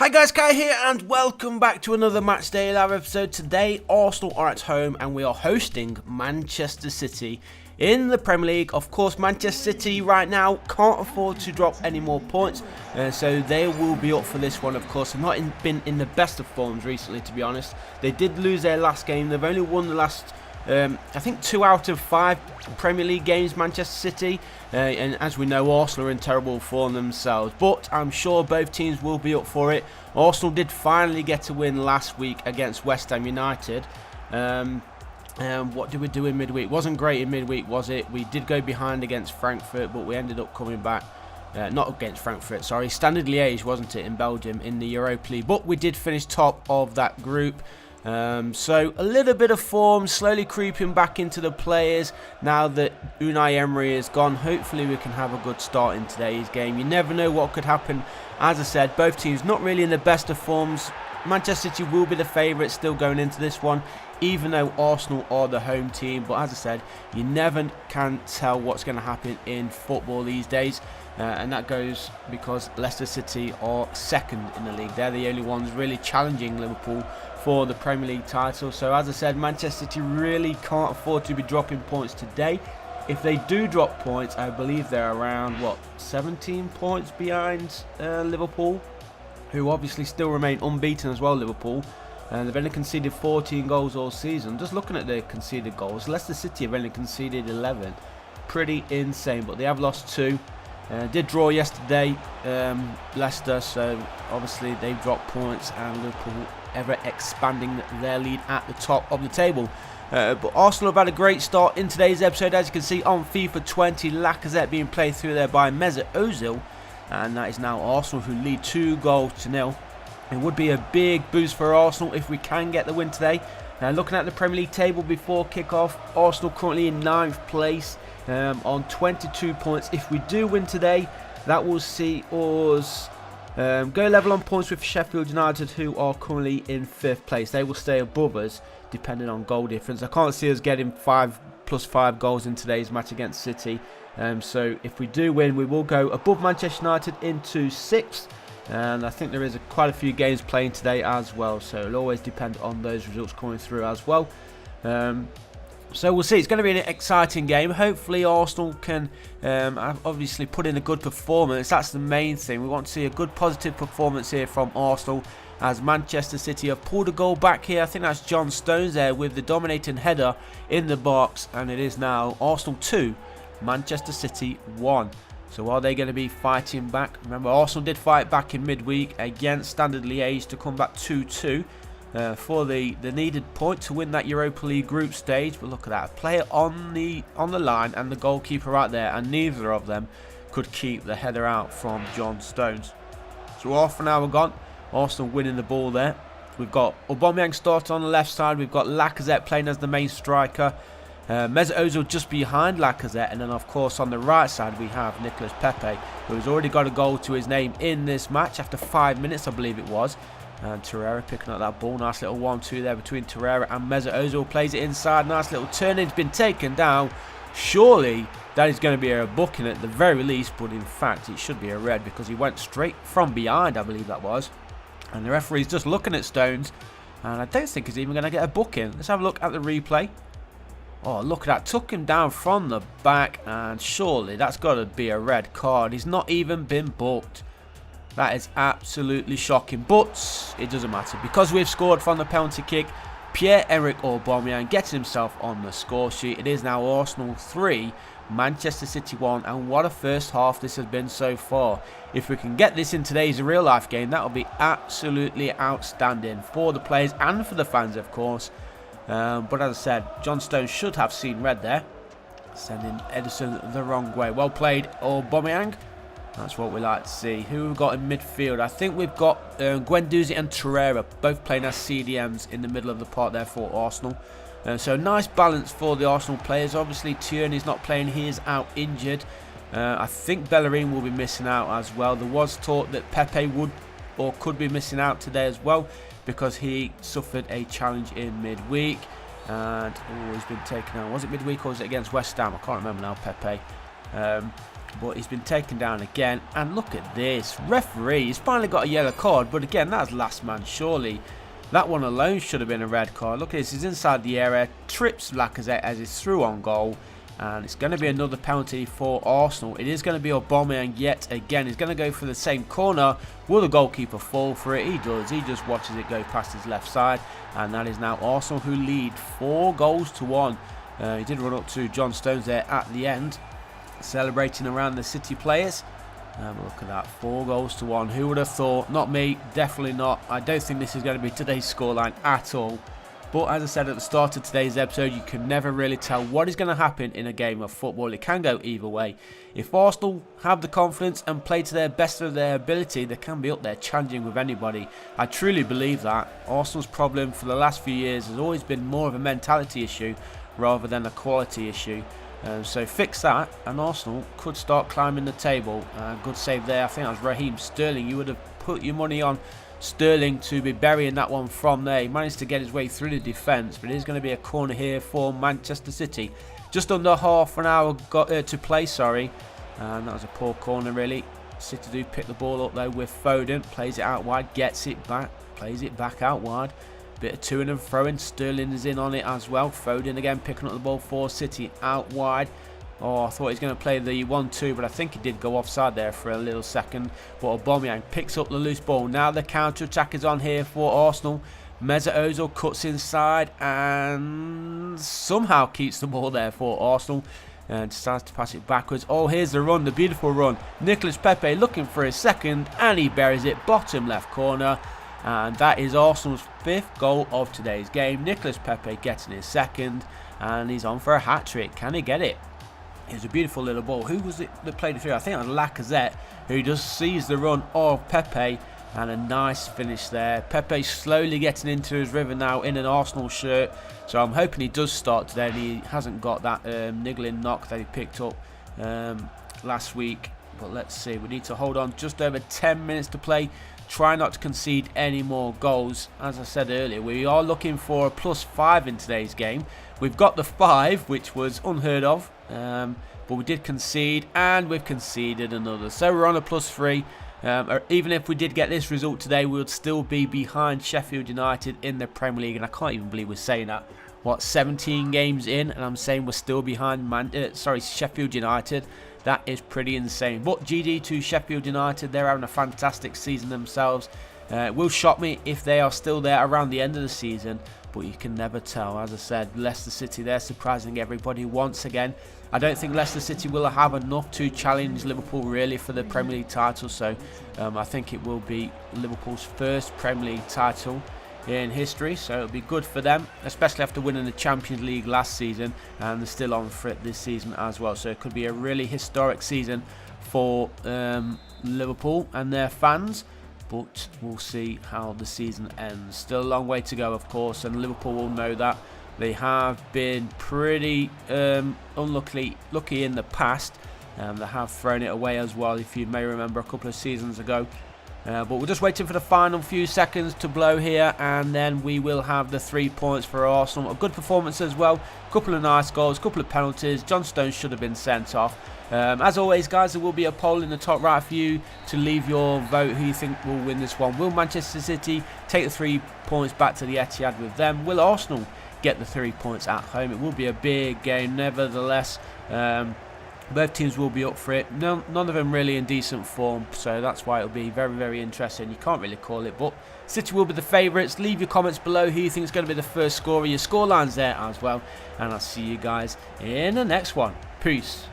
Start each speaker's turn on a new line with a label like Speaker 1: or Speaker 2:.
Speaker 1: Hi guys, Kai here and welcome back to another Matchday Live episode. Today Arsenal are at home and we are hosting Manchester City in the Premier League. Of course, Manchester City right now can't afford to drop any more points, so they will be up for this one. Of course, they've not been in the best of forms recently, to be honest. They did lose their last game. They've only won the last I think 2 out of 5 Premier League games, Manchester City, and as we know, Arsenal are in terrible form themselves, but I'm sure both teams will be up for it. Arsenal did finally get a win last week against West Ham United. What did we do in midweek? Wasn't great in midweek, was it? We did go behind against Frankfurt, but we ended up coming back. Not against Frankfurt, sorry. Standard Liège, wasn't it, in Belgium in the Europa League, but we did finish top of that group. So a little bit of form slowly creeping back into the players now that Unai Emery is gone. Hopefully we can have a good start in today's game. You never know what could happen. As I said, both teams not really in the best of forms. Manchester City will be the favourites still going into this one, even though Arsenal are the home team. But as I said, you never can tell what's going to happen in football these days. And that goes because Leicester City are second in the league. They're the only ones really challenging Liverpool for the Premier League title. So as I said, Manchester City really can't afford to be dropping points today. If they do drop points, I believe they're around, 17 points behind Liverpool, who obviously still remain unbeaten as well, Liverpool. And they've only conceded 14 goals all season. Just looking at their conceded goals, Leicester City have only conceded 11. Pretty insane, but they have lost 2. Did draw yesterday, Leicester, so obviously they've dropped points and Liverpool ever expanding their lead at the top of the table. But Arsenal have had a great start in today's episode. As you can see on FIFA 20, Lacazette being played through there by Mesut Ozil, and that is now Arsenal who lead 2-0. It would be a big boost for Arsenal if we can get the win today. Now looking at the Premier League table before kick-off, Arsenal currently in 9th place on 22 points. If we do win today, that will see us go level on points with Sheffield United, who are currently in 5th place. They will stay above us depending on goal difference. I can't see us getting 5+5 goals in today's match against City. So if we do win, we will go above Manchester United into 6th. And I think there is quite a few games playing today as well, so it'll always depend on those results coming through as well. So we'll see. It's going to be an exciting game. Hopefully Arsenal can obviously put in a good performance. That's the main thing. We want to see a good positive performance here from Arsenal, as Manchester City have pulled a goal back here. I think that's John Stones there with the dominating header in the box, and it is now Arsenal 2, Manchester City 1. So are they going to be fighting back? Remember, Arsenal did fight back in midweek against Standard Liège to come back 2-2 for the needed point to win that Europa League group stage. But look at that, a player on the line and the goalkeeper right there, and neither of them could keep the header out from John Stones. So half an hour gone, Arsenal winning the ball there. We've got Aubameyang starting on the left side. We've got Lacazette playing as the main striker. Mesut Ozil just behind Lacazette, and then of course on the right side we have Nicolas Pepe, who has already got a goal to his name in this match after 5 minutes, I believe it was. And Torreira picking up that ball, nice little 1-2 there between Torreira and Mesut Ozil, plays it inside, nice little turn, it's been taken down. Surely that is going to be a booking at the very least, but in fact it should be a red because he went straight from behind, I believe that was. And the referee's just looking at Stones, and I don't think he's even going to get a booking. Let's have a look at the replay. Oh, look at that. Took him down from the back, and surely that's got to be a red card. He's not even been booked. That is absolutely shocking, but it doesn't matter because we've scored from the penalty kick. Pierre-Emerick Aubameyang getting himself on the score sheet. It is now Arsenal 3, Manchester City 1, and what a first half this has been so far. If we can get this in today's real-life game, that will be absolutely outstanding for the players and for the fans, of course. But as I said, John Stones should have seen red there, sending Ederson the wrong way. Well played, Aubameyang. That's what we like to see. Who we've got in midfield? I think we've got Guendouzi and Torreira both playing as CDMs in the middle of the park there for Arsenal. So nice balance for the Arsenal players. Obviously Tierney's not playing, he is out injured. I think Bellerin will be missing out as well. There was talk that Pepe would or could be missing out today as well, because he suffered a challenge in midweek and he's been taken out. Was it midweek or was it against West Ham? I can't remember now, Pepe. but he's been taken down again. And look at this, referee, he's finally got a yellow card, but again, that's last man surely. That one alone should have been a red card. Look at this, he's inside the area, trips Lacazette as he's through on goal, and it's going to be another penalty for Arsenal. It is going to be Aubameyang yet again. He's going to go for the same corner. Will the goalkeeper fall for it? He does. He just watches it go past his left side, and that is now Arsenal who lead 4-1. He did run up to John Stones there at the end, celebrating around the City players. Look at that, 4-1. Who would have thought? Not me, definitely not. I don't think this is going to be today's scoreline at all. But as I said at the start of today's episode, you can never really tell what is going to happen in a game of football. It can go either way. If Arsenal have the confidence and play to their best of their ability, they can be up there challenging with anybody. I truly believe that. Arsenal's problem for the last few years has always been more of a mentality issue rather than a quality issue. So fix that and Arsenal could start climbing the table. Good save there. I think that was Raheem Sterling. You would have put your money on Sterling to be burying that one from there. He managed to get his way through the defence, but it is going to be a corner here for Manchester City. Just under half an hour to play, sorry. And that was a poor corner really. City do pick the ball up though with Foden. Plays it out wide, gets it back, plays it back out wide. Bit of to and throwing. Sterling is in on it as well. Foden again picking up the ball for City out wide. Oh, I thought he was going to play the 1-2, but I think he did go offside there for a little second. But Aubameyang picks up the loose ball. Now the counter-attack is on here for Arsenal. Mesut Ozil cuts inside and somehow keeps the ball there for Arsenal. And decides to pass it backwards. Oh, here's the run, the beautiful run. Nicolas Pepe looking for his second, and he buries it bottom left corner. And that is Arsenal's 5th goal of today's game. Nicolas Pepe getting his second, and he's on for a hat-trick. Can he get it? It was a beautiful little ball. Who was it that played it through? I think it was Lacazette, who just sees the run of Pepe, and a nice finish there. Pepe slowly getting into his rhythm now in an Arsenal shirt, so I'm hoping he does start today and he hasn't got that niggling knock that he picked up last week. But let's see, we need to hold on. Just over 10 minutes to play. Try not to concede any more goals. As I said earlier, we are looking for a +5 in today's game. We've got the 5, which was unheard of, but we did concede, and we've conceded another. So we're on a +3. Even if we did get this result today, we would still be behind Sheffield United in the Premier League, and I can't even believe we're saying that. What, 17 games in, and I'm saying we're still behind Sheffield United. That is pretty insane. But GG to Sheffield United. They're having a fantastic season themselves. It will shock me if they are still there around the end of the season, but you can never tell. As I said, Leicester City, they're surprising everybody once again. I don't think Leicester City will have enough to challenge Liverpool really for the Premier League title. So I think it will be Liverpool's first Premier League title in history, so it'll be good for them, especially after winning the Champions League last season, and they're still on for it this season as well. So it could be a really historic season for Liverpool and their fans, but we'll see how the season ends. Still a long way to go, of course, and Liverpool will know that. They have been pretty lucky in the past. They have thrown it away as well, if you may remember a couple of seasons ago. But we're just waiting for the final few seconds to blow here, and then we will have the 3 points for Arsenal. A good performance as well. A couple of nice goals, a couple of penalties. John Stones should have been sent off. As always, guys, there will be a poll in the top right for you to leave your vote who you think will win this one. Will Manchester City take the 3 points back to the Etihad with them? Will Arsenal get the 3 points at home? It will be a big game, nevertheless. Both teams will be up for it. None of them really in decent form, so that's why it'll be very, very interesting. You can't really call it, but City will be the favourites. Leave your comments below who you think is going to be the first scorer. Your scorelines there as well, and I'll see you guys in the next one. Peace.